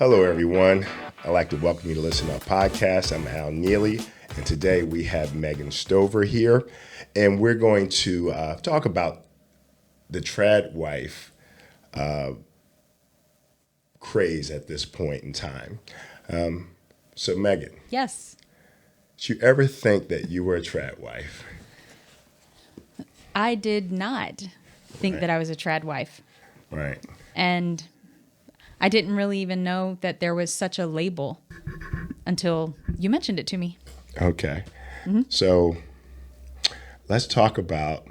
Hello, everyone. I'd like to welcome you to listen to our podcast. I'm Al Neely, and today we have Megan Stover here, and we're going to talk about the tradwife craze at this point in time. So, Megan, Yes, did you ever think that you were a tradwife? I did not think Right. that I was a trad wife. Right. And I didn't really even know that there was such a label until you mentioned it to me. Okay. So, let's talk about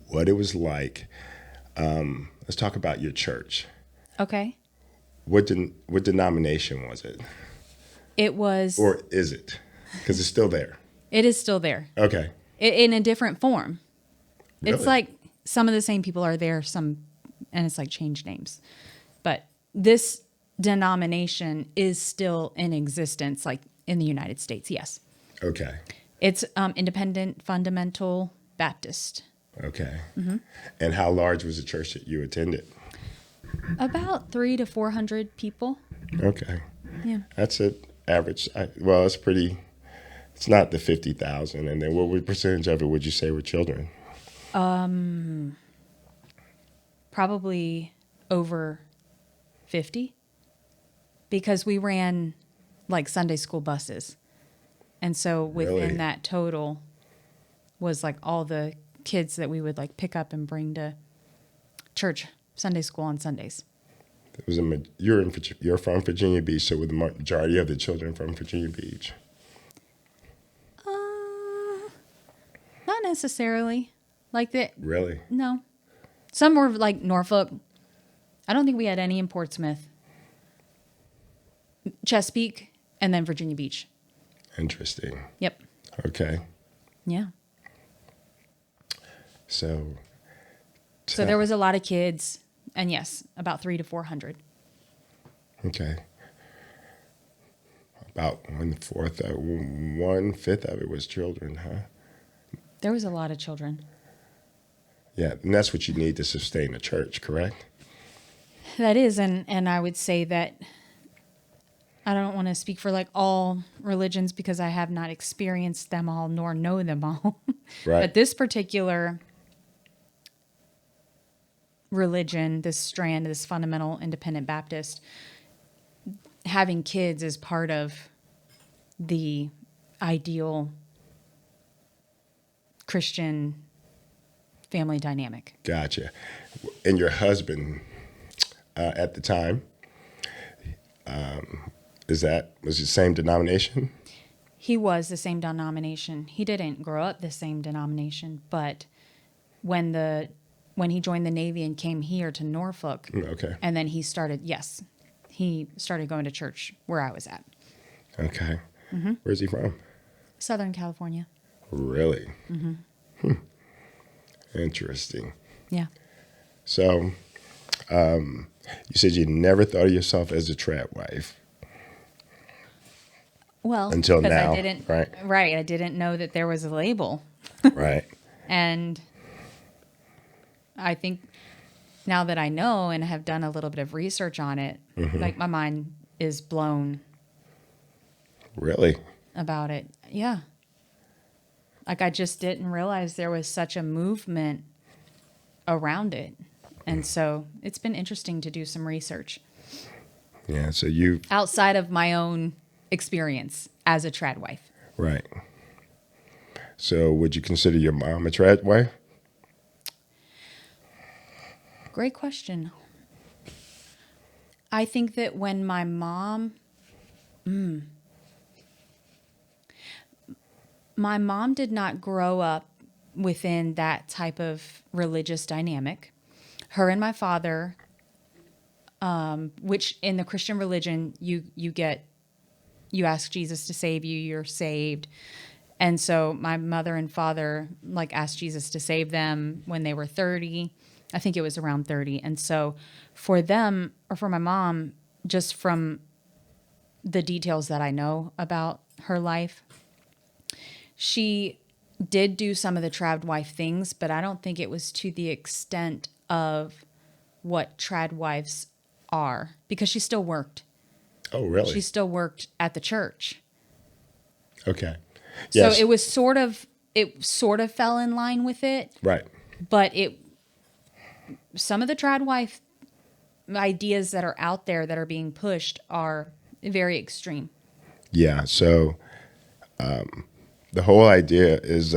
what it was like. Let's talk about your church. Okay. What denomination was it? It was, Or is it? Because it's still there. it is still there Okay. in a different form. It's Really? like some of the same people are there, and it's like changed names. But this denomination is still in existence, like in the United States, yes. Okay. It's Independent Fundamental Baptist. Okay. And how large was the church that you attended? About 300 to 400 people. Okay. Yeah. That's it. Average. Well, it's pretty. It's not the 50,000. And then what percentage of it would you say were children? Probably over 50 because we ran like Sunday school buses. And so within Really? that total was like all the kids that we would like pick up and bring to church, Sunday school on Sundays. It was you're from Virginia Beach, so were the majority of the children from Virginia Beach? Not necessarily like that. Really? No. Some were like Norfolk. I don't think we had any in Portsmouth, Chesapeake, and then Virginia Beach. Interesting. Yep. Okay. Yeah. So So there was a lot of kids, and yes, about 300 to 400. Okay. About 1/5 of it was children, huh? There was a lot of children. Yeah, and that's what you need to sustain a church, correct? That is, and I would say that I don't want to speak for like all religions because I have not experienced them all nor know them all. Right. But this particular religion, this strand, this fundamental independent Baptist, having kids is part of the ideal Christian family dynamic. Gotcha. And your husband at the time, was the same denomination? He was the same denomination. He didn't grow up the same denomination, but when he joined the Navy and came here to Norfolk, Okay. and then he started going to church where I was at. Okay. Where's he from? Southern California. Really? Interesting. Yeah. So, you said you never thought of yourself as a trad wife. Well, Until because now, I didn't, right? Right. I didn't know that there was a label. Right. And I think now that I know and have done a little bit of research on it, like my mind is blown Really? about it. Yeah. Like I just didn't realize there was such a movement around it. And so it's been interesting to do some research Yeah. So you, outside of my own experience as a trad wife. right. So would you consider your mom a trad wife? Great question. I think that when my mom did not grow up within that type of religious dynamic. Her and my father, which in the Christian religion, you ask Jesus to save you, you're saved. And so my mother and father like asked Jesus to save them when they were 30. I think it was around 30. And so for them, or for my mom, just from the details that I know about her life, she did do some of the trad wife things, but I don't think it was to the extent of what trad wives are because she still worked. Oh, really? She still worked at the church. Okay. So Yes. it sort of fell in line with it, Right. but some of the tradwife ideas that are out there that are being pushed are very extreme. Yeah. So the whole idea is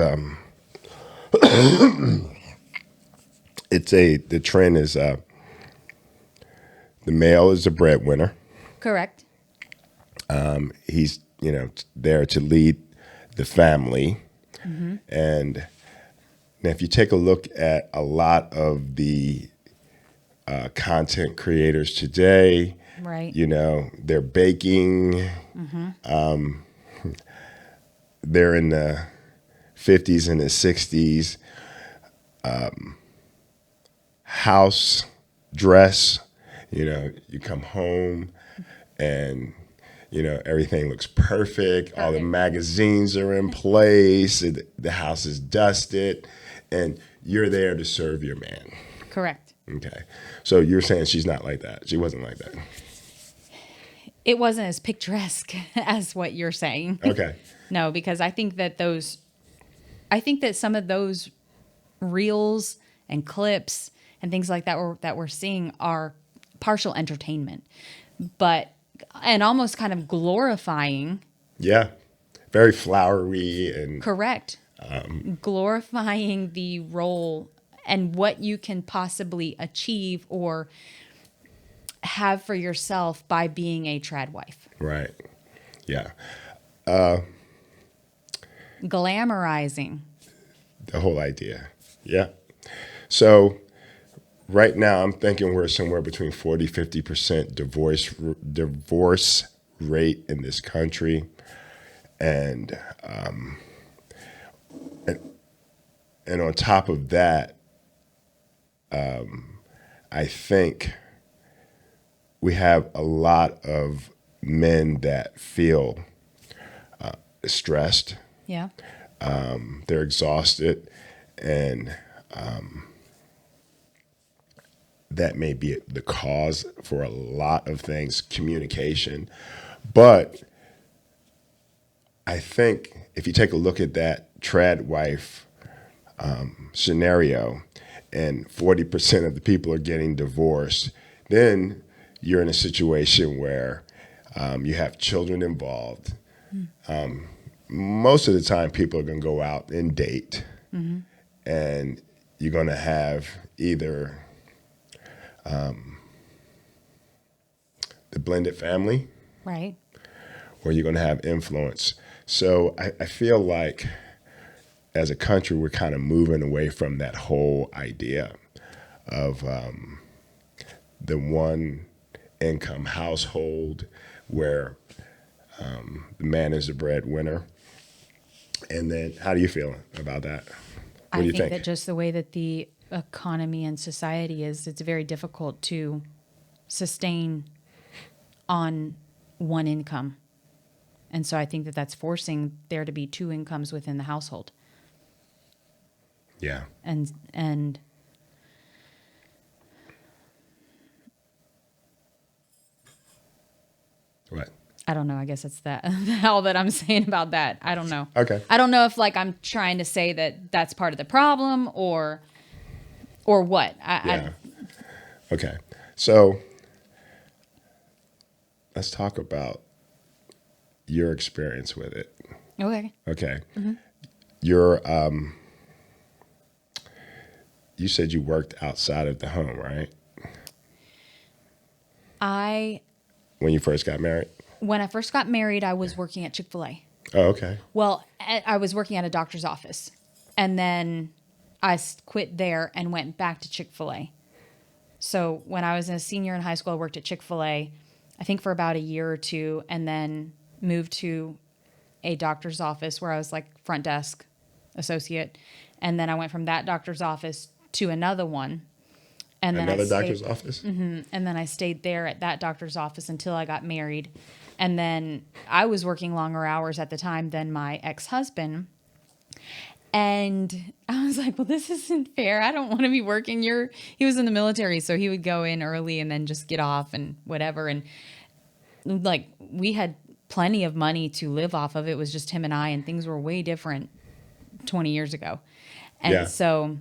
the trend is the male is the breadwinner. Correct. He's there to lead the family. Mm-hmm. And now if you take a look at a lot of the content creators today, Right. they're baking. Mm-hmm. They're in the 50s and the 60s. House dress, you come home and everything looks perfect. All the Perfect. magazines are in place. The house is dusted, and you're there to serve your man. Correct. Okay, so you're saying she's not like that. She wasn't like that. It wasn't as picturesque as what you're saying. Okay. No, because I think that some of those reels and clips and things like that we're seeing are partial entertainment, and almost kind of glorifying. Yeah, very flowery and Correct. Glorifying the role and what you can possibly achieve or have for yourself by being a tradwife. right. Yeah, Glamorizing. the whole idea. Yeah. So right now, I'm thinking we're somewhere between 40-50% divorce rate in this country, and and on top of that, I think we have a lot of men that feel stressed. Yeah. They're exhausted, and that may be the cause for a lot of things, communication. But I think if you take a look at that trad wife scenario, and 40% of the people are getting divorced, then you're in a situation where you have children involved. Most of the time, people are going to go out and date, Mm-hmm. and you're going to have either the blended family, Right. or you're going to have influence. So I feel like as a country, we're kind of moving away from that whole idea of the one income household where the man is the breadwinner. And then how do you feel about that? What do I you think think? that just the way that the economy and society is, it's very difficult to sustain on one income. And so I think that that's forcing there to be two incomes within the household. Yeah. And What? I don't know. I guess it's that all that I'm saying about that. I don't know. Okay. I don't know if like I'm trying to say that that's part of the problem or what. Yeah. Okay. So let's talk about your experience with it. Okay. Okay. Mm-hmm. You're you said you worked outside of the home, right? When you first got married? When I first got married, I was working at Chick-fil-A. Oh, okay. Well, I was working at a doctor's office, and then I quit there and went back to Chick-fil-A. So when I was a senior in high school, I worked at Chick-fil-A, I think for about a year or two, and then moved to a doctor's office where I was like front desk associate. And then I went from that doctor's office to another one. And then Another doctor's office? and then I stayed there at that doctor's office until I got married. And then I was working longer hours at the time than my ex-husband. And I was like, well, this isn't fair. I don't want to be working. He was in the military, so he would go in early and then just get off and whatever. And like we had plenty of money to live off of. It was just him and I, and things were way different 20 years ago. And Yeah. so,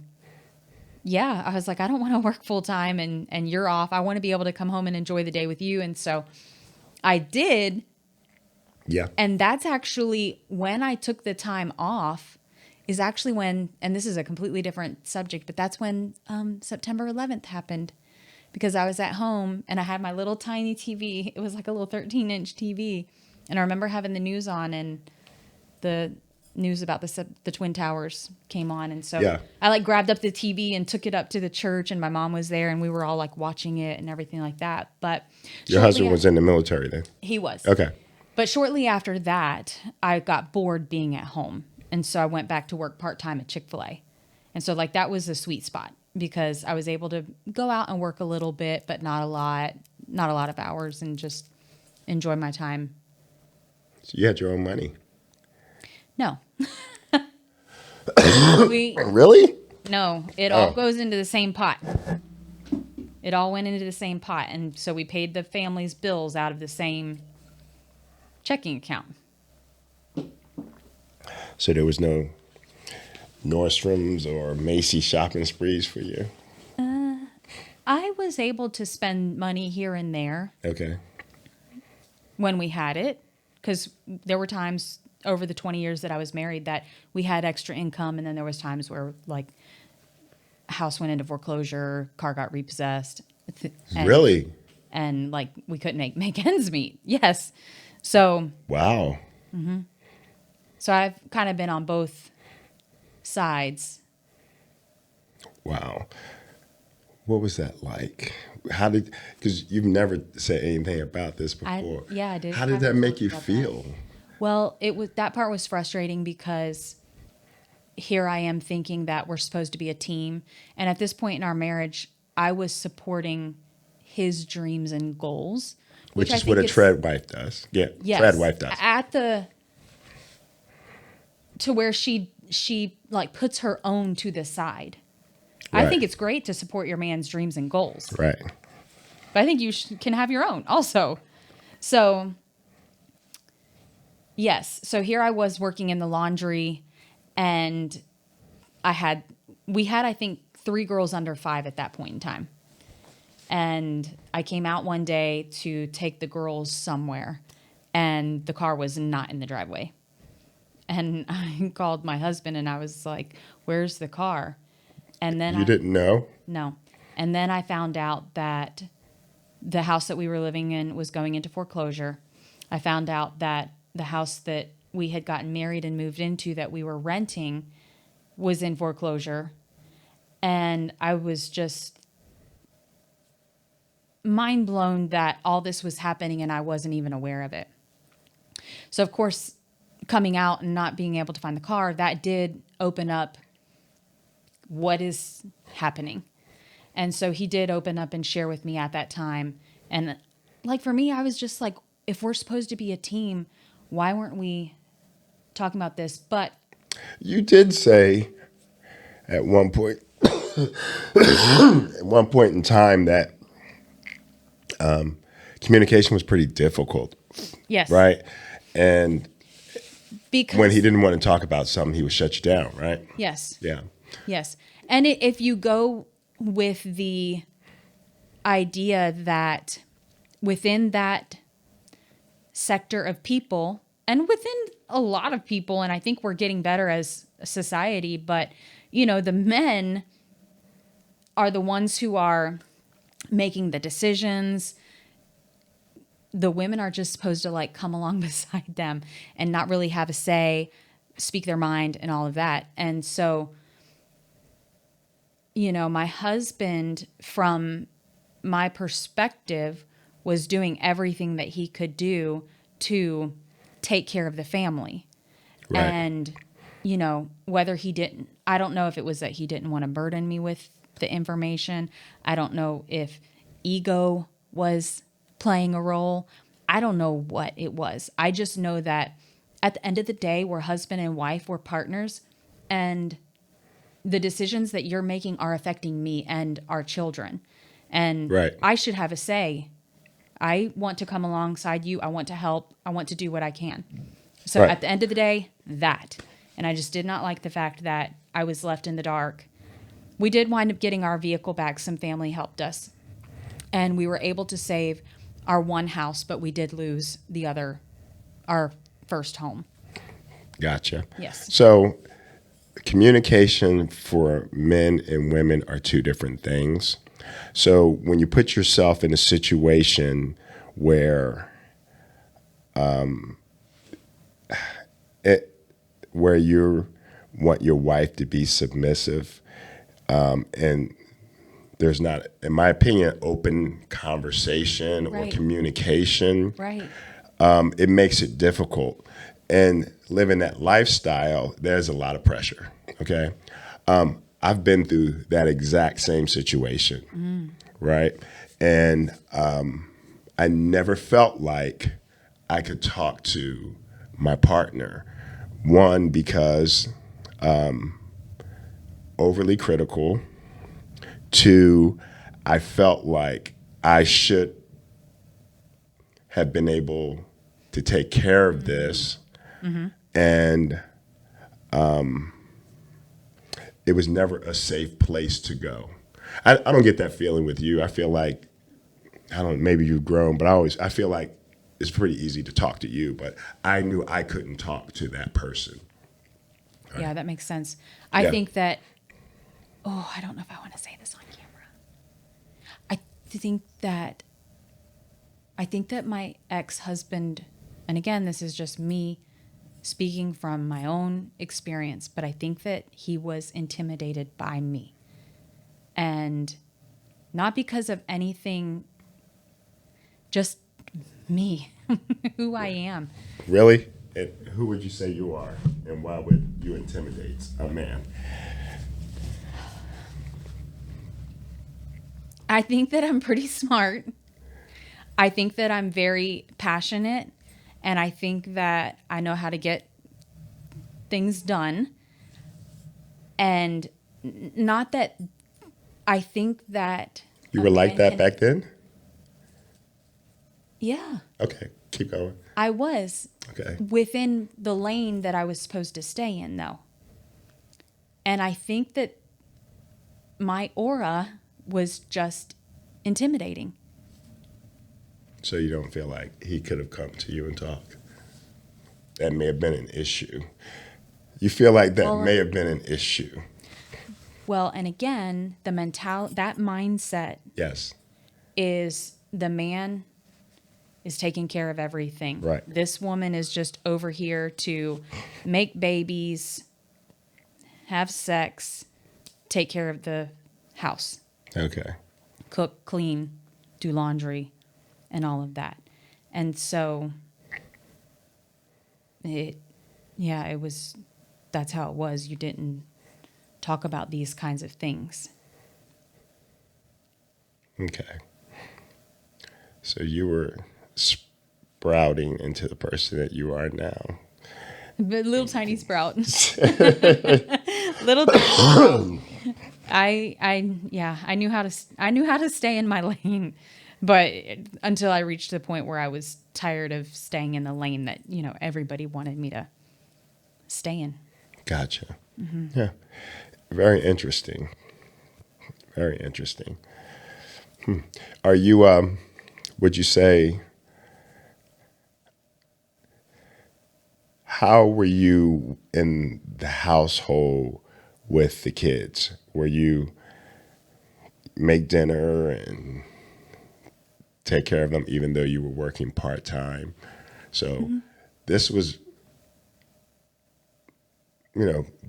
yeah, I was like, I don't want to work full time and you're off. I want to be able to come home and enjoy the day with you. And so I did. Yeah. And that's actually when I took the time off is actually when, and this is a completely different subject, but that's when September 11th happened, because I was at home and I had my little tiny TV. It was like a little 13-inch TV. And I remember having the news on, and the news about the Twin Towers came on. And so Yeah. I like grabbed up the TV and took it up to the church, and my mom was there, and we were all like watching it and everything like that. But Your husband was in the military then? he was. Okay. But shortly after that, I got bored being at home. And so I went back to work part-time at Chick-fil-A. And so like that was a sweet spot, because I was able to go out and work a little bit, but not a lot of hours, and just enjoy my time. So you had your own money. No. Really? No, it all goes into the same pot. It all went into the same pot. And so we paid the family's bills out of the same checking account. So there was no Nordstrom's or Macy's shopping sprees for you? I was able to spend money here and there Okay. when we had it, because there were times over the 20 years that I was married that we had extra income, and then there was times where like house went into foreclosure, car got repossessed. And, Really? And like we couldn't make ends meet. Yes. So Wow. I've kind of been on both sides. Wow. What was that like? How did, because you've never said anything about this before. I did. How did that make you feel? Well, that part was frustrating, because here I am thinking that we're supposed to be a team. And at this point in our marriage, I was supporting his dreams and goals. Which I is what a think tradwife does. Yeah, yes, tradwife does. To where she like puts her own to the side. Right. I think it's great to support your man's dreams and goals. Right. But I think you can have your own also. So, yes. So here I was working in the laundry, and we had, I think, 3 girls under 5 at that point in time. And I came out one day to take the girls somewhere, and the car was not in the driveway. And I called my husband and I was like, where's the car? And then You didn't know? No. And then I found out that the house that we were living in was going into foreclosure. I found out that the house that we had gotten married and moved into that we were renting was in foreclosure. And I was just mind blown that all this was happening and I wasn't even aware of it. So, of course, coming out and not being able to find the car, that did open up what is happening. And so he did open up and share with me at that time. And like for me, I was just like, if we're supposed to be a team, why weren't we talking about this? But You did say at one point, at one point in time, that communication was pretty difficult, yes, right? And because when he didn't want to talk about something, he would shut you down, right? yes, Yeah. yes. And if you go with the idea that within that sector of people, and within a lot of people, and I think we're getting better as a society, but the men are the ones who are making the decisions. The women are just supposed to like come along beside them and not really have a say, speak their mind and all of that. And so, my husband, from my perspective, was doing everything that he could do to take care of the family. Right. And, whether he didn't, I don't know if it was that he didn't want to burden me with the information. I don't know if ego was playing a role. I don't know what it was. I just know that at the end of the day, we're husband and wife, we're partners. and the decisions that you're making are affecting me and our children. And Right. I should have a say. I want to come alongside you. I want to help. I want to do what I can. So Right. at the end of the day, that. And I just did not like the fact that I was left in the dark. We did wind up getting our vehicle back. Some family helped us. And we were able to save our one house, but we did lose our first home. Gotcha. Yes. So communication for men and women are two different things. So when you put yourself in a situation where where you want your wife to be submissive, and there's not, in my opinion, open conversation or Right. communication, Right. it makes it difficult. And living that lifestyle, there's a lot of pressure. Okay. I've been through that exact same situation, right? And I never felt like I could talk to my partner. One, because overly critical. Two, I felt like I should have been able to take care of this. And it was never a safe place to go. I don't get that feeling with you. I feel like, I don't know, maybe you've grown, but I feel like it's pretty easy to talk to you, but I knew I couldn't talk to that person. Yeah, that makes sense. I Yeah. think that, I don't know if I want to say this on camera. I think that, my ex-husband, and again, this is just me speaking from my own experience, but I think that he was intimidated by me. And not because of anything, just me, who I am. Really? And who would you say you are? And why would you intimidate a man? I think that I'm pretty smart. I think that I'm very passionate, and I think that I know how to get things done. And not that I think that You a were like man that can- back then? Yeah, Okay, keep going. I was Okay. within the lane that I was supposed to stay in, though. And I think that my aura was just intimidating. So you don't feel like he could have come to you and talked? That may have been an issue. You feel like that Well, may have been an issue. Well, and again, that mindset Yes. is the man is taking care of everything. Right. This woman is just over here to make babies, have sex, take care of the house, Okay. cook, clean, do laundry, and all of that. And so it was, that's how it was. You didn't talk about these kinds of things. Okay. So you were sprouting into the person that you are now. But little tiny sprout. Little tiny sprout. I knew how to stay in my lane, but until I reached the point where I was tired of staying in the lane that, everybody wanted me to stay in. Gotcha. Yeah. Very interesting. Very interesting. Are you, would you say, how were you in the household with the kids? Were you make dinner and take care of them even though you were working part-time? So this was,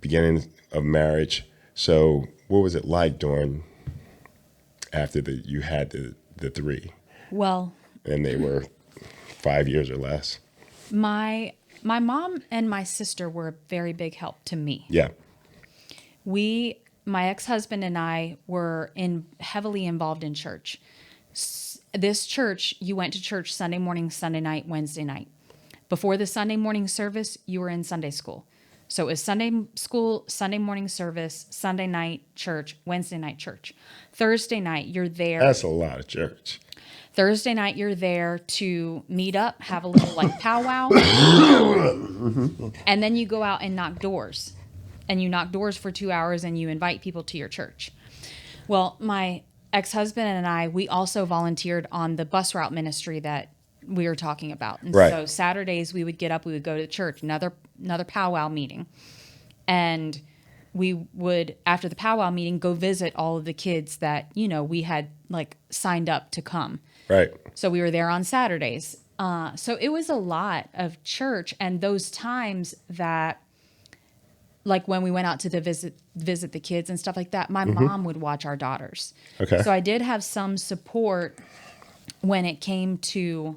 beginning of marriage. So what was it like after you had the three Well, and they were 5 years or less? my mom and my sister were a very big help to me. Yeah. My ex-husband and I were heavily involved in church. This church, you went to church Sunday morning, Sunday night, Wednesday night. Before the Sunday morning service, you were in Sunday school. So it was Sunday school, Sunday morning service, Sunday night church, Wednesday night church. Thursday night, you're there. That's a lot of church. Thursday night, you're there to meet up, have a little like powwow. And then you go out and knock doors. And you knock doors for 2 hours and you invite people to your church. Well, my ex-husband and I, we also volunteered on the bus route ministry that we were talking about. And Right. so Saturdays we would get up, we would go to the church, another powwow meeting. And we would, after the powwow meeting, go visit all of the kids that, we had like signed up to come. Right. So we were there on Saturdays. So it was a lot of church, and those times that, like when we went out to visit the kids and stuff like that, my mom would watch our daughters. Okay. So I did have some support when it came to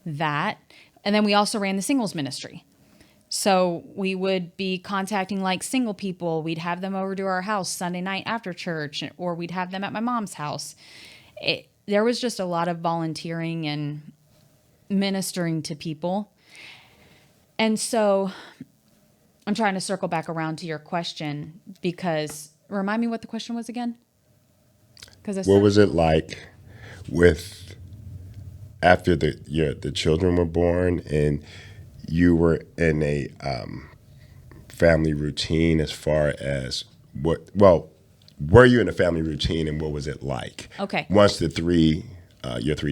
that. And then we also ran the singles ministry. So we would be contacting like single people. We'd have them over to our house Sunday night after church, or we'd have them at my mom's house. There was just a lot of volunteering and ministering to people. And so I'm trying to circle back around to your question, because remind me what the question was again. What was it like with after the children were born and you were in a family routine as far as were you in a family routine and what was it like? Okay. Once your three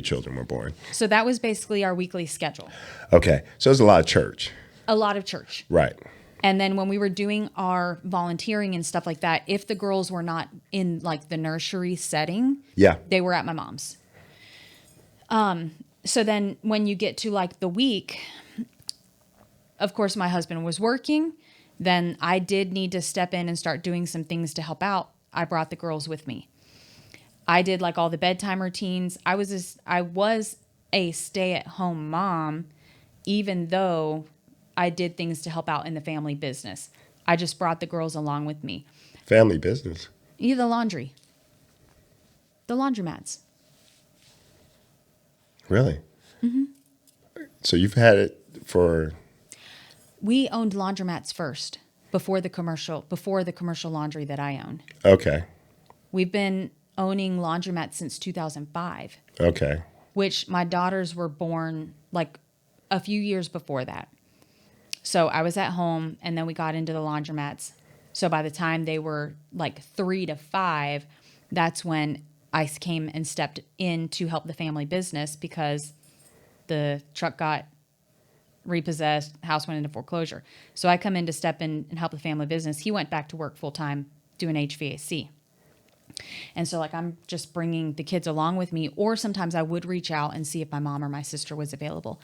children were born. So that was basically our weekly schedule. Okay. So it's a lot of church. A lot of church. Right. And then when we were doing our volunteering and stuff like that, if the girls were not in like the nursery setting, Yeah. they were at my mom's. So then when you get to like the week, of course, my husband was working. Then I did need to step in and start doing some things to help out. I brought the girls with me. I did like all the bedtime routines. I was a stay-at-home mom, even though I did things to help out in the family business. I just brought the girls along with me. Family business. The laundry. The laundromats. Really? Mm-hmm. So you've had it for... We owned laundromats first before the commercial laundry that I own. Okay. We've been owning laundromats since 2005. Okay. Which my daughters were born like a few years before that. So I was at home, and then we got into the laundromats. So by the time they were like 3 to 5, that's when I came and stepped in to help the family business, because the truck got repossessed, house went into foreclosure. So I come in to step in and help the family business. He went back to work full time doing HVAC. And so like I'm just bringing the kids along with me, or sometimes I would reach out and see if my mom or my sister was available.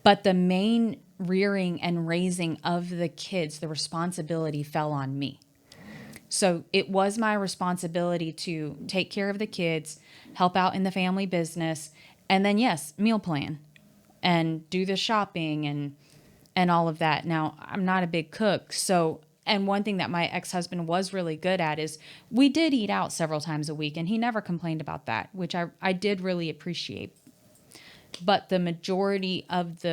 But the main rearing and raising of the kids, the responsibility fell on me. So it was my responsibility to take care of the kids, help out in the family business, and then yes, meal plan and do the shopping and all of that. Now, I'm not a big cook, so, and one thing that my ex-husband was really good at is we did eat out several times a week, and he never complained about that, which I did really appreciate. But the majority of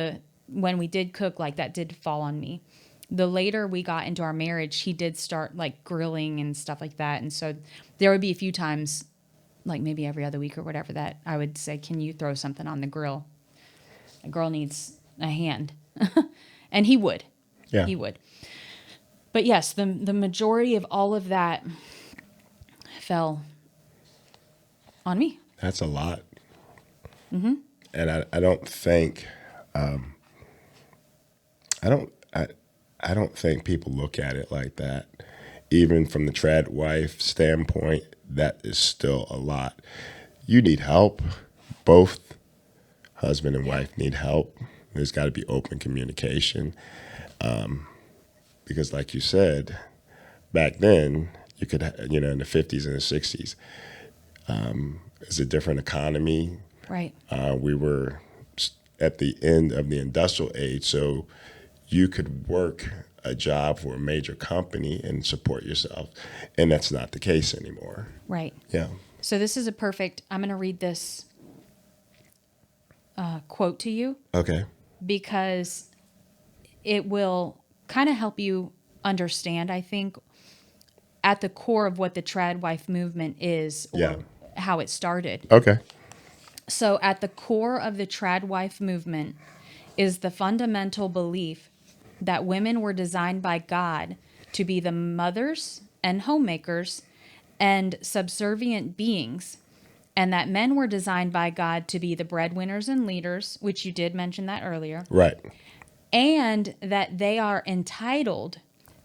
when we did cook, like that did fall on me. The later we got into our marriage, he did start like grilling and stuff like that. And so there would be a few times, like maybe every other week or whatever, that I would say, can you throw something on the grill? A girl needs a hand. And he would. Yeah. He would. But yes, the majority of all of that fell on me. That's a lot. Mm-hmm. And I don't think, I don't think people look at it like that. Even from the tradwife standpoint, that is still a lot. You need help. Both husband and wife need help. There's got to be open communication. Because like you said, back then, you could, in the 50s and the 60s, it's a different economy. Right. We were at the end of the industrial age, so you could work a job for a major company and support yourself, and that's not the case anymore. Right. Yeah. So this is I'm going to read this quote to you. Okay. Because it will kind of help you understand, I think, at the core of what the Tradwife movement is, or Yeah. how it started. Okay. So, at the core of the Tradwife movement is the fundamental belief that women were designed by God to be the mothers and homemakers and subservient beings, and that men were designed by God to be the breadwinners and leaders, which you did mention that earlier, Right. and that they are entitled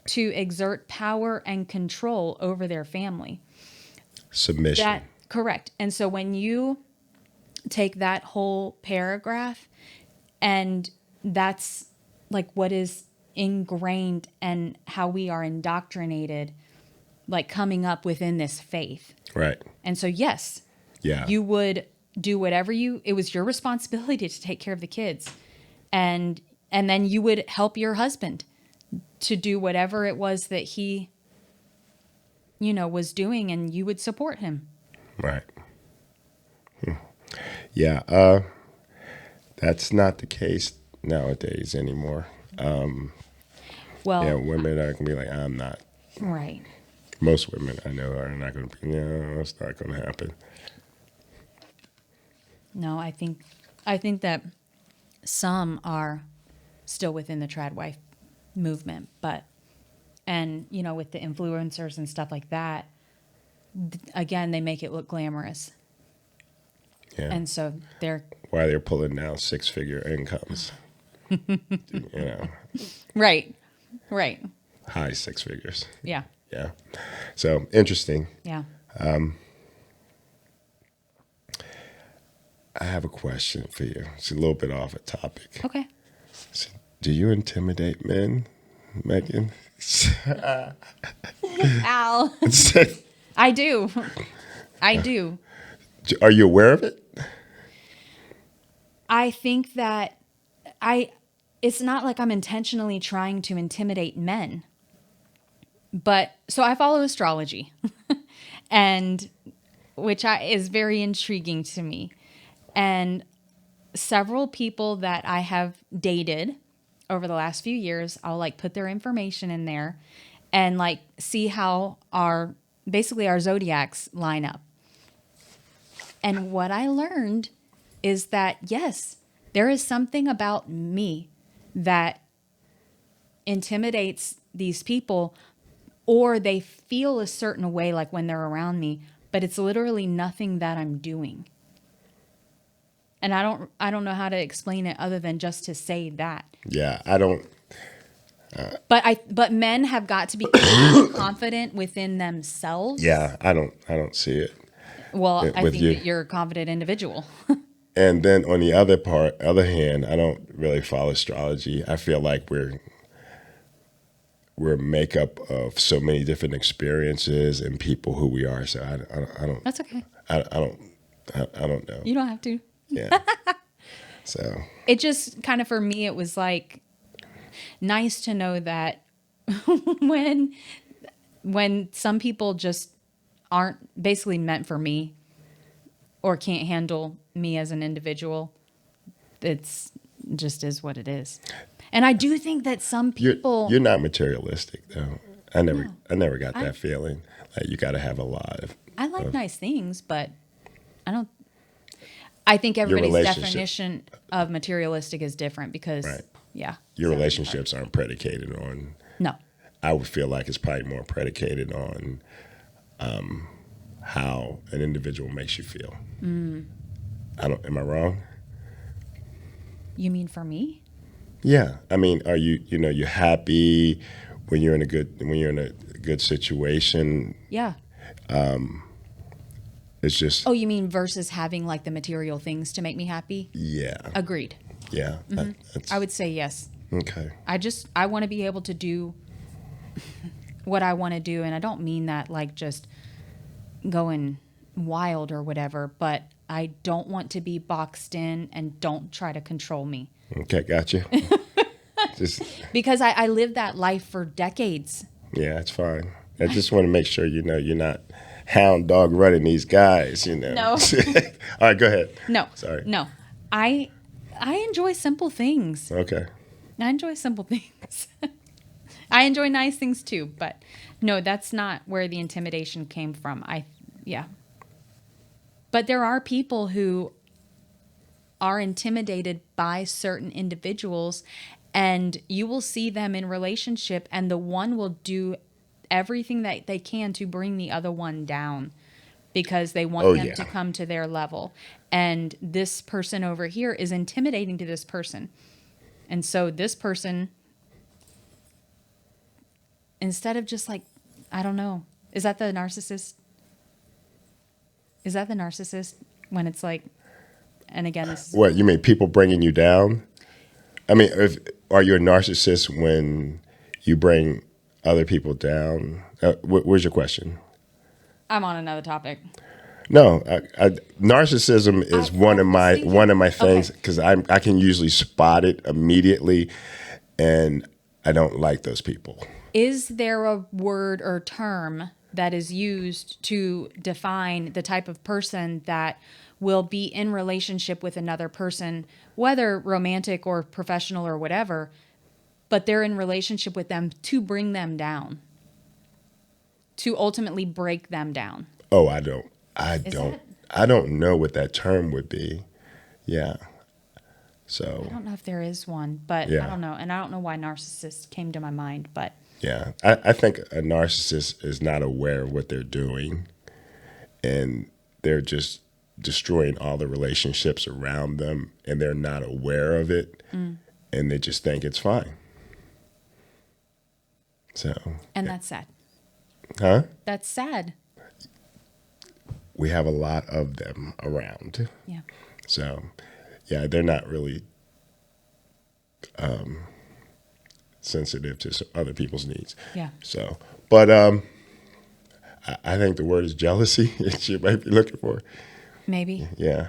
to exert power and control over their family. Submission. That correct. And so when you take that whole paragraph, and that's like what is ingrained and how we are indoctrinated, like coming up within this faith. Right. And so yes, Yeah. you would do whatever it was your responsibility to take care of the kids. And then you would help your husband to do whatever it was that he was doing, and you would support him. Right. Yeah. That's not the case nowadays anymore. Well, Yeah, women are gonna be like, I'm not. right. Most women I know are not gonna be. No, that's not gonna happen. No, I think that some are still within the Tradwife movement, but with the influencers and stuff like that, again, they make it look glamorous. Yeah. And so they're Why they're pulling down 6-figure incomes. right. Right. High 6 figures. Yeah. Yeah. So interesting. Yeah. I have a question for you. It's a little bit off a topic. Okay. So, do you intimidate men, Megan? Al. I do. I do. Are you aware of it? I think that it's not like I'm intentionally trying to intimidate men. But so I follow astrology, and which is very intriguing to me. And several people that I have dated over the last few years, I'll like put their information in there and like see how our zodiacs line up. And what I learned is that, yes, there is something about me that intimidates these people, or they feel a certain way like when they're around me, but it's literally nothing that I'm doing. And I don't know how to explain it other than just to say that. Yeah, I don't. But men have got to be confident within themselves. Yeah, I don't see it. Well, I with think you. that you're a confident individual. And then on the other hand, I don't really follow astrology. I feel like we're a makeup of so many different experiences and people who we are. So I don't. That's okay. I don't know. You don't have to. Yeah. So It just kind of, for me, it was like nice to know that when some people just aren't basically meant for me or can't handle me as an individual, it's just is what it is. And I do think that some people you're not materialistic though. I never got that feeling. Like you got to have a lot of. I like nice things, but I think everybody's relationship. definition of materialistic is different because, Right. yeah. Your so- relationships aren't predicated on. No. I would feel like it's probably more predicated on how an individual makes you feel. Am I wrong? You mean for me? Yeah. I mean, are you're happy when you're in a good situation? Yeah. It's just Oh, you mean versus having like the material things to make me happy? yeah. Agreed. Yeah. That's, I would say yes. okay. I want to be able to do what I want to do. And I don't mean that like just going wild or whatever, but I don't want to be boxed in, and don't try to control me. Okay, gotcha. Just Because I lived that life for decades. yeah, it's fine. I just want to make sure you're not hound dog running these guys. No. All right, go ahead. No. Sorry. No. I enjoy simple things. Okay. I enjoy simple things. I enjoy nice things too, but no, that's not where the intimidation came from. Yeah. But there are people who are intimidated by certain individuals, and you will see them in relationship, and the one will do everything that they can to bring the other one down because they want Oh them yeah. to come to their level. And this person over here is intimidating to this person. And so this person, instead of just like, I don't know, is that the narcissist? Is that the narcissist when it's like, and again, this is, What you mean? People bringing you down? I mean, are you a narcissist when you bring other people down? Where's your question? I'm on another topic. No, narcissism is I was thinking, one of my things okay, because I can usually spot it immediately, and I don't like those people. is there a word or term that is used to define the type of person that will be in relationship with another person, whether romantic or professional or whatever, but they're in relationship with them to bring them down, to ultimately break them down? Oh, Is that, I don't know what that term would be. Yeah. I So don't know if there is one, but I yeah, don't know. And I don't know why narcissist came to my mind, but yeah. I think a narcissist is not aware of what they're doing, and they're just destroying all the relationships around them, and they're not aware of it, and they just think it's fine. So, and that's sad. huh? That's sad. We have a lot of them around. Yeah. So, yeah, they're not really sensitive to other people's needs. Yeah. So, but I think the word is jealousy that you might be looking for. Maybe. Yeah.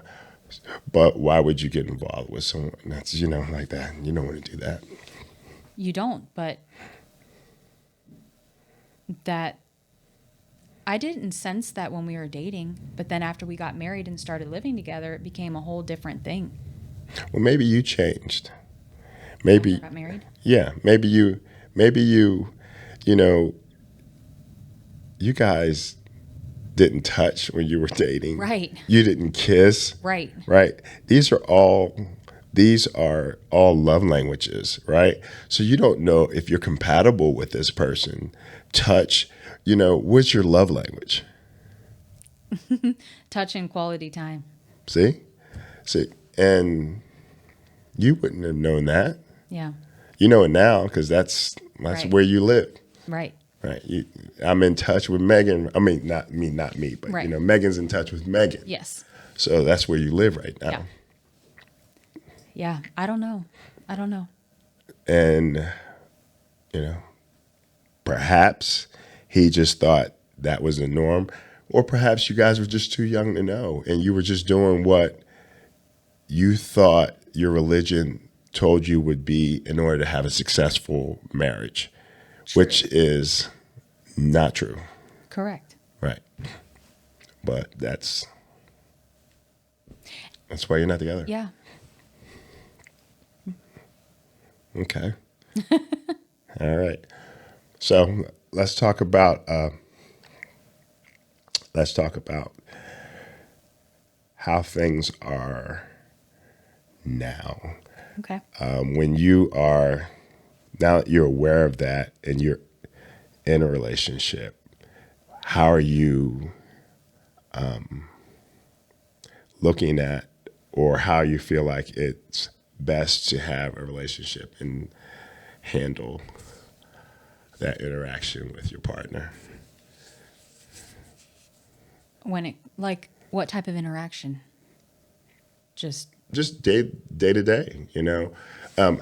But why would you get involved with someone that's, like that? You don't want to do that. You don't, but that I didn't sense that when we were dating, but then after we got married and started living together, it became a whole different thing. Well, maybe you changed. After I Maybe, got married? yeah, maybe you know, you guys didn't touch when you were dating. Right. You didn't kiss, Right. right? These are all love languages, right? So you don't know if you're compatible with this person. Touch, what's your love language? Touch and quality time. See? See, and you wouldn't have known that. Yeah. You know it now because that's Right. where you live. Right. Right. I'm in touch with Megan. I mean, not me, but Right. Megan's in touch with Megan. Yes. So that's where you live right now. Yeah. Yeah. I don't know. I don't know. And, you know, perhaps he just thought that was the norm, or perhaps you guys were just too young to know and you were just doing what you thought your religion told you would be in order to have a successful marriage, which is not true. Correct. Right. But that's why you're not together. Yeah. Okay. All right. So let's talk about how things are now. Okay. When you are now that you're aware of that and you're in a relationship, how are you looking at, or how you feel like it's best to have a relationship and handle that interaction with your partner? When it, like, what type of interaction? Just, Just day to day,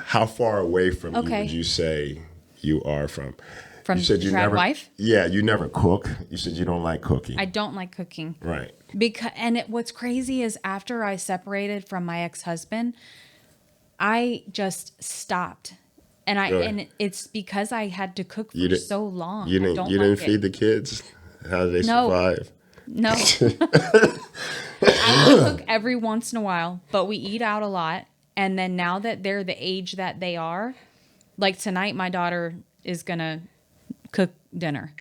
how far away from you okay. would you say you are from? From You said you trad never, wife? yeah, you never cook. You said you don't like cooking, I don't like cooking. right? What's crazy is after I separated from my ex-husband, I just stopped. Really? And it's because I had to cook You for didn't, so long. you I didn't, don't you didn't like feed it. the kids. How did they No. survive? No. I will cook every once in a while, but we eat out a lot. And then now that they're the age that they are, like tonight, my daughter is going to cook dinner.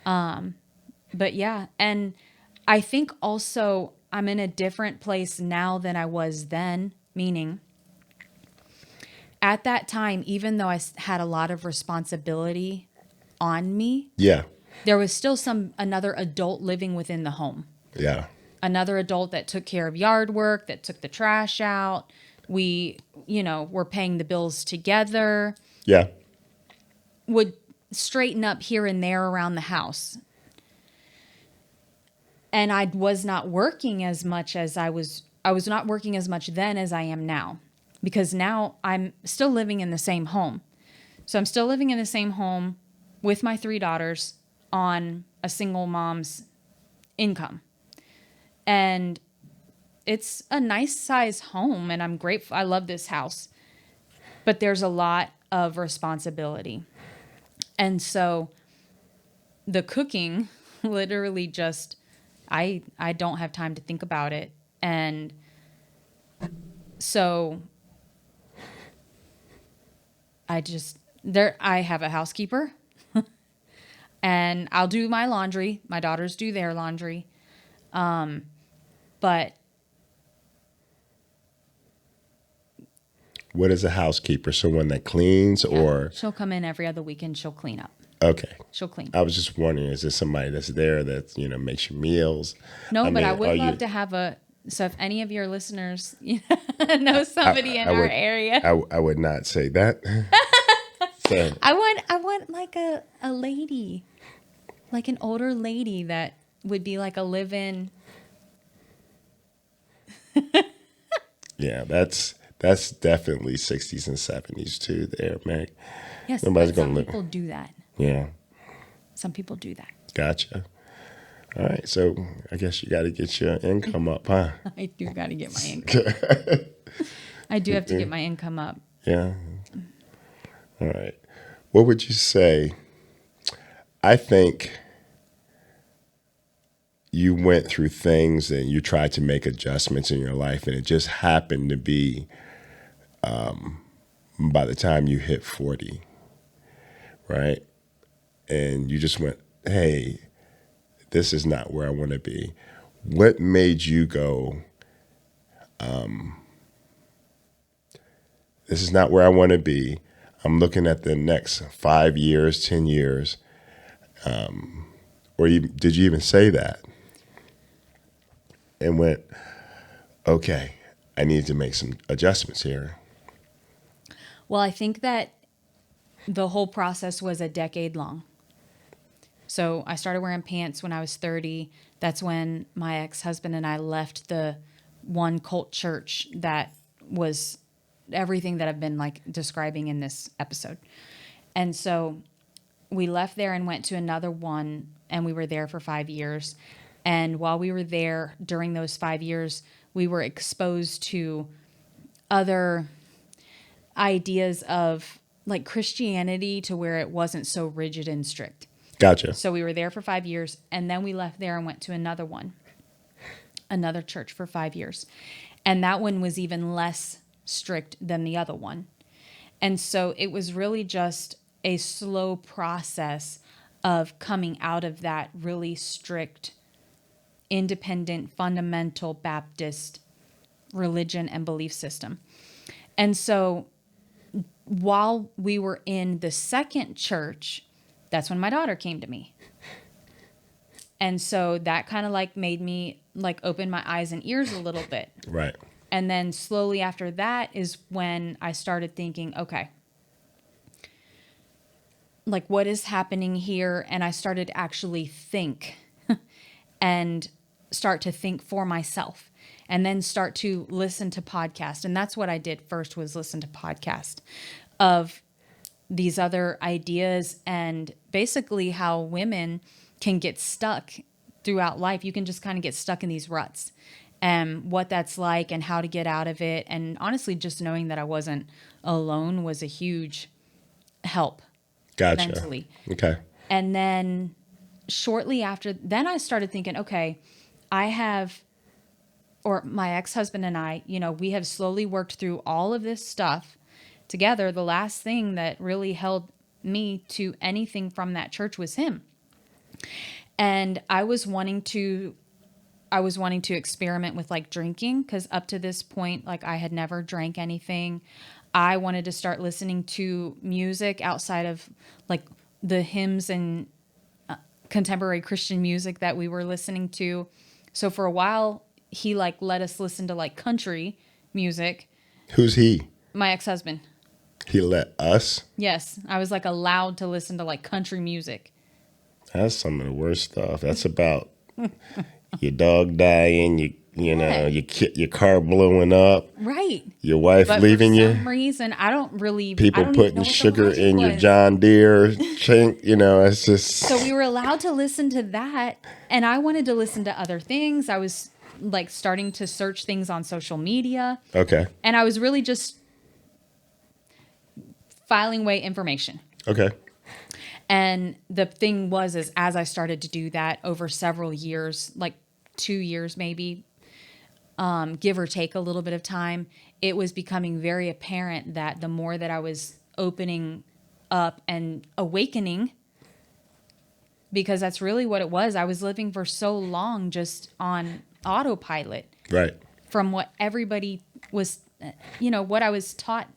But yeah, and I think also I'm in a different place now than I was then, meaning at that time, even though had a lot of responsibility on me, Yeah. there was still another adult living within the home. Yeah. Another adult that took care of yard work, that took the trash out. We, were paying the bills together, Yeah. would straighten up here and there around the house. And I was not working as much as I was not working as much then as I am now, because now I'm still living in the same home. So I'm still living in the same home with my 3 daughters on a single mom's income. And it's a nice size home and I'm grateful. I love this house, but there's a lot of responsibility. And so the cooking literally just, I don't have time to think about it. And so I have a housekeeper and I'll do my laundry. My daughters do their laundry. But What is a housekeeper? Someone that cleans or? she'll come in every other weekend. She'll clean up. Okay. She'll clean. I was just wondering, is there somebody that's there that, makes your meals? No, but I mean, would love to have so if any of your listeners know somebody in our area. I would not say that. So, I want like a lady, like an older lady that would be like a live-in. yeah, that's definitely 60s and 70s too there, Meg. Yes, Nobody's but gonna some live. people do that. Yeah. Some people do that. Gotcha. All right, so I guess you got to get your income up, huh? I do got to get my income. I do have to get my income up. Yeah. All right. What would you say? I think you went through things and you tried to make adjustments in your life, and it just happened to be by the time you hit 40, right? And you just went, hey, this is not where I want to be. What made you go, this is not where I want to be. I'm looking at the next 5 years, 10 years. Or did you even say that? And went, okay, I need to make some adjustments here. Well, I think that the whole process was a decade long. So I started wearing pants when I was 30. That's when my ex-husband and I left the one cult church that was everything that I've been like describing in this episode. And so we left there and went to another one, and we were there for 5 years. And while we were there during those 5 years, we were exposed to other ideas of like Christianity to where it wasn't so rigid and strict. Gotcha. So we were there for 5 years, and then we left there and went to another church for 5 years. And that one was even less strict than the other one. And so it was really just a slow process of coming out of that really strict, independent, fundamental Baptist religion and belief system. And so while we were in the second church, that's when my daughter came to me. And so that kind of like made me like open my eyes and ears a little bit. Right. And then slowly after that is when I started thinking, okay, like what is happening here? And I started to actually think and start to think for myself, and then start to listen to podcasts. And that's what I did first, was listen to podcasts of these other ideas and basically how women can get stuck throughout life. You can just kind of get stuck in these ruts, and what that's like and how to get out of it. And honestly, just knowing that I wasn't alone was a huge help. Gotcha. Mentally. Okay. And then shortly after, then I started thinking, okay, my ex-husband and I, we have slowly worked through all of this stuff together. The last thing that really held me to anything from that church was him. And I was wanting to experiment with like drinking, because up to this point, like I had never drank anything. I wanted to start listening to music outside of like the hymns and contemporary Christian music that we were listening to. So for a while, he like let us listen to like country music. Who's he? My ex-husband. He let us? Yes, I was like allowed to listen to like country music. That's some of the worst stuff. That's about your dog dying, your car blowing up, Right. your wife But leaving for you, some reason, I don't people even putting know what the sugar logic in your was. John Deere chink. It's just So we were allowed to listen to that, and I wanted to listen to other things. I was like starting to search things on social media, okay. and I was really just filing away information. Okay. And the thing was, is as I started to do that over several years, like 2 years maybe, give or take a little bit of time, it was becoming very apparent that the more that I was opening up and awakening, because that's really what it was. I was living for so long just on autopilot Right. from what everybody was, what I was taught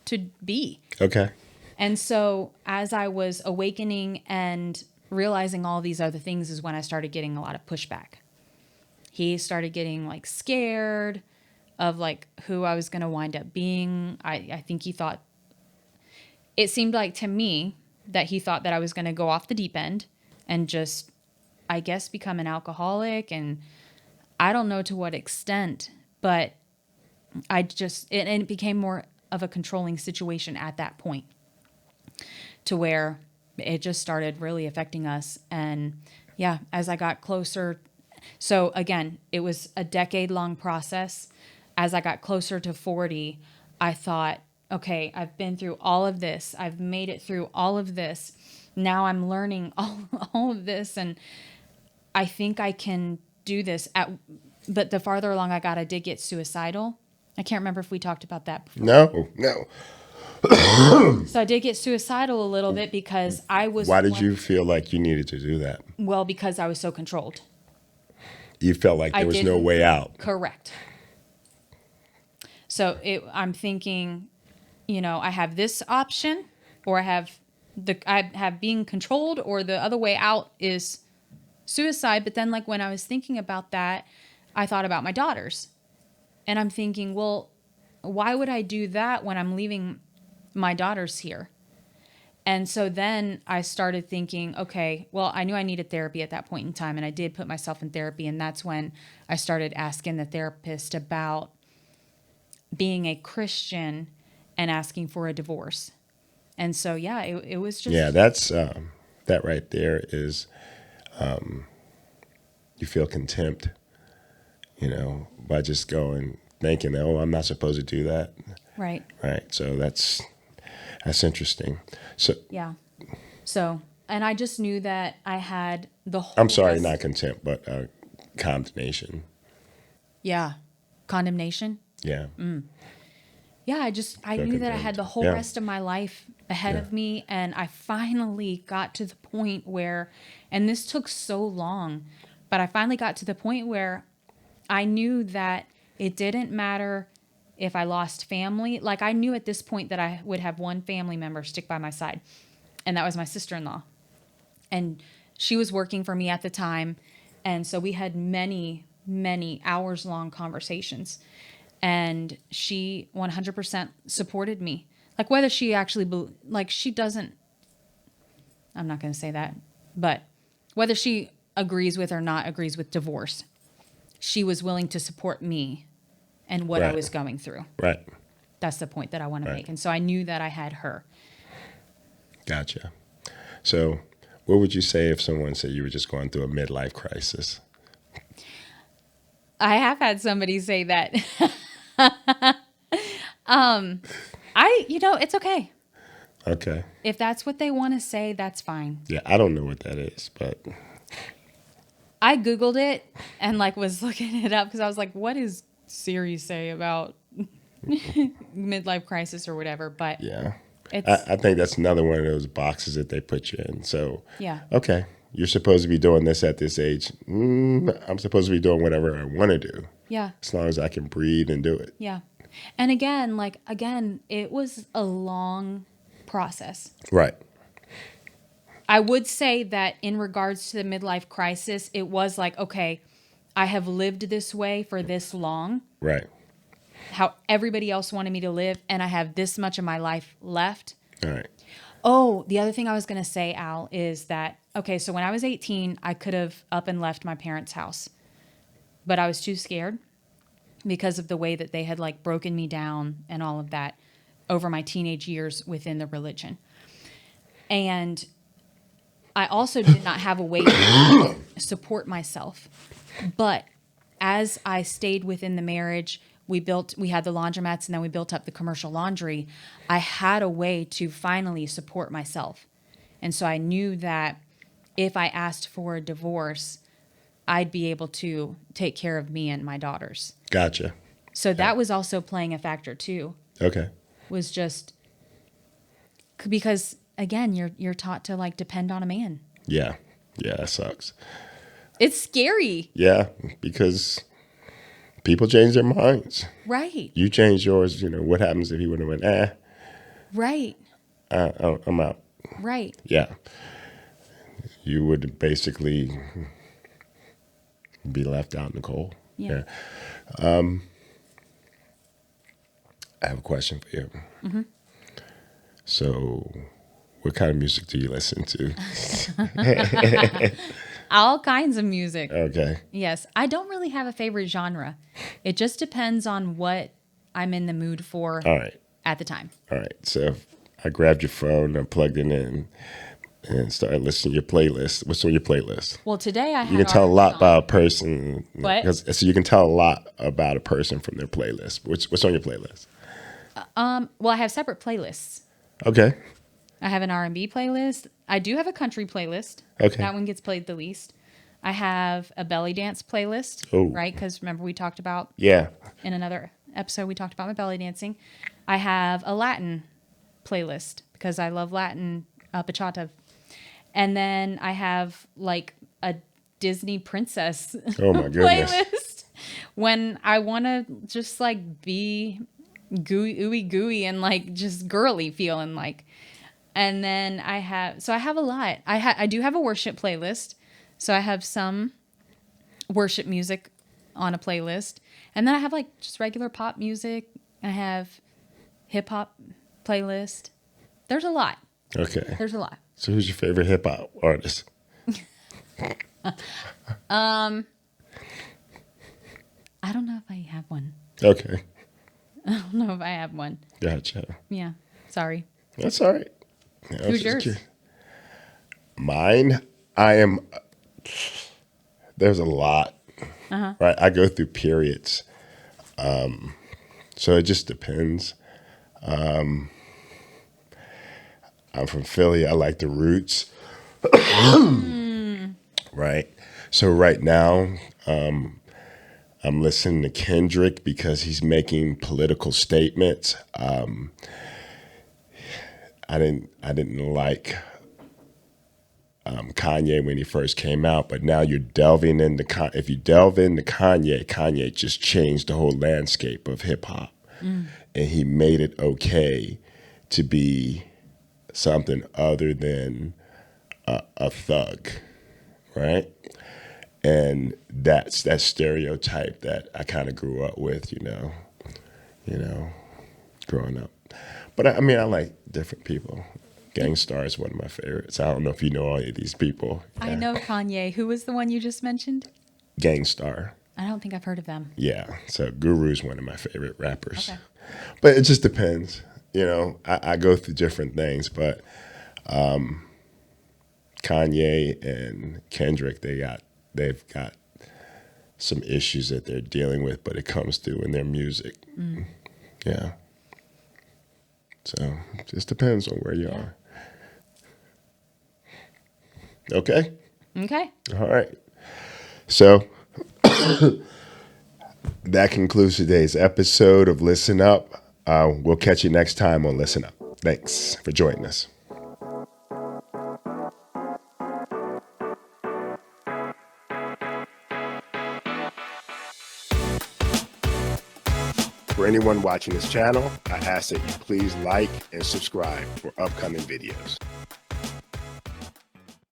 to be. Okay. And so as I was awakening and realizing all these other things is when I started getting a lot of pushback. He started getting like scared of like who I was going to wind up being. I think it seemed like to me that he thought that I was going to go off the deep end and just, I guess, become an alcoholic. And I don't know to what extent, but it became more of a controlling situation at that point, to where it just started really affecting us. And yeah, as I got closer, so again, it was a decade-long process. As I got closer to 40, I thought, okay, I've been through all of this. I've made it through all of this. Now I'm learning all of this, and I think I can do this. But the farther along I got, I did get suicidal. I can't remember if we talked about that before. No. So I did get suicidal a little bit because I was... Why did you feel like you needed to do that? Well, because I was so controlled. You felt like there was no way out. Correct. So I'm thinking, I have this option, or I have being controlled, or the other way out is suicide. But then, like, when I was thinking about that, I thought about my daughters, and I'm thinking, well, why would I do that when I'm leaving my daughters here? And so then I started thinking, okay, well, I knew I needed therapy at that point in time, and I did put myself in therapy. And that's when I started asking the therapist about being a Christian and asking for a divorce. And so, yeah, it was just... Yeah, that's that right there is you feel contempt, by just thinking, oh, I'm not supposed to do that. Right. Right. So that's interesting. So yeah. So, and I just knew that I had the whole... I'm sorry, not contempt, but condemnation. Yeah. Condemnation. Yeah. Yeah, I knew that I had the whole Yeah. rest of my life ahead of me, and I finally got to the point where, and this took so long, but I finally got to the point where I knew that it didn't matter if I lost family. Like, I knew at this point that I would have one family member stick by my side, and that was my sister-in-law. And she was working for me at the time, and so we had many, many hours-long conversations. And she 100% supported me. Like, whether she actually, she doesn't, I'm not going to say that, but whether she agrees with or not agrees with divorce, she was willing to support me and what I Right. was going through. Right. That's the point that I want to Right. make. And so I knew that I had her. Gotcha. So what would you say if someone said you were just going through a midlife crisis? I have had somebody say that. It's okay. Okay. If that's what they want to say, that's fine. Yeah, I don't know what that is, but I Googled it and was looking it up because I was like, what does Siri say about midlife crisis or whatever? But yeah. It's I think that's another one of those boxes that they put you in. So, yeah. okay, you're supposed to be doing this at this age. I'm supposed to be doing whatever I want to do Yeah. as long as I can breathe and do it. Yeah. And again, it was a long process. Right. I would say that in regards to the midlife crisis, it was like, okay, I have lived this way for this long, Right. how everybody else wanted me to live, and I have this much of my life left. All right. Oh, the other thing I was going to say, Al, is that, okay, so when I was 18, I could have up and left my parents' house, but I was too scared because of the way that they had like broken me down and all of that over my teenage years within the religion. And I also did not have a way to support myself. But as I stayed within the marriage, we had the laundromats and then we built up the commercial laundry. I had a way to finally support myself. And so I knew that if I asked for a divorce, I'd be able to take care of me and my daughters. Gotcha. So that was also playing a factor too. Okay. Was just because again, you're taught to like depend on a man. Yeah. Yeah, that sucks. It's scary. Yeah, because people change their minds. Right. You change yours. What happens if he would have went, Right. I'm out. Right. Yeah. You would basically be left out in the cold. Yeah. I have a question for you. Mm-hmm. So, what kind of music do you listen to? All kinds of music. Okay. Yes. I don't really have a favorite genre. It just depends on what I'm in the mood for All right. at the time. All right. So, if I grabbed your phone and plugged it in and started listening to your playlist, what's on your playlist? Well, today I have You can tell a R&B lot on. about a person. What? So you can tell a lot about a person from their playlist. What's on your playlist? Well, I have separate playlists. Okay. I have an R&B playlist. I do have a country playlist. Okay. That one gets played the least. I have a belly dance playlist, Oh. right? Because remember we talked about Yeah. in another episode, we talked about my belly dancing. I have a Latin playlist because I love Latin bachata. And then I have like a Disney princess Oh my goodness. playlist when I want to just like be gooey, ooey gooey and like just girly feeling like. And then I have a lot. I do have a worship playlist. So I have some worship music on a playlist. And then I have like just regular pop music. I have hip hop playlist. There's a lot. Okay. There's a lot. So who's your favorite hip hop artist? I don't know if I have one. Okay. I don't know if I have one. Gotcha. Yeah. Sorry. That's all right. I was Who's just yours? curious. Mine, there's a lot, right? I go through periods. So it just depends. I'm from Philly. I like the Roots. Right. So right now, I'm listening to Kendrick because he's making political statements. I didn't like Kanye when he first came out, but now you're delving into if you delve into Kanye just changed the whole landscape of hip hop, and he made it okay to be something other than a thug, right? And that's that stereotype that I kind of grew up with, growing up. But I mean, I like different people. Gang Starr is one of my favorites. I don't know if you know all of these people. I know Kanye. Who was the one you just mentioned? Gang Starr. I don't think I've heard of them. Yeah. So Guru's one of my favorite rappers. Okay. But it just depends. I go through different things, but Kanye and Kendrick, they've got some issues that they're dealing with, but it comes through in their music. Yeah. So it just depends on where you are. Okay? Okay. All right. So that concludes today's episode of Listen Up. We'll catch you next time on Listen Up. Thanks for joining us. For anyone watching this channel, I ask that you please like and subscribe for upcoming videos.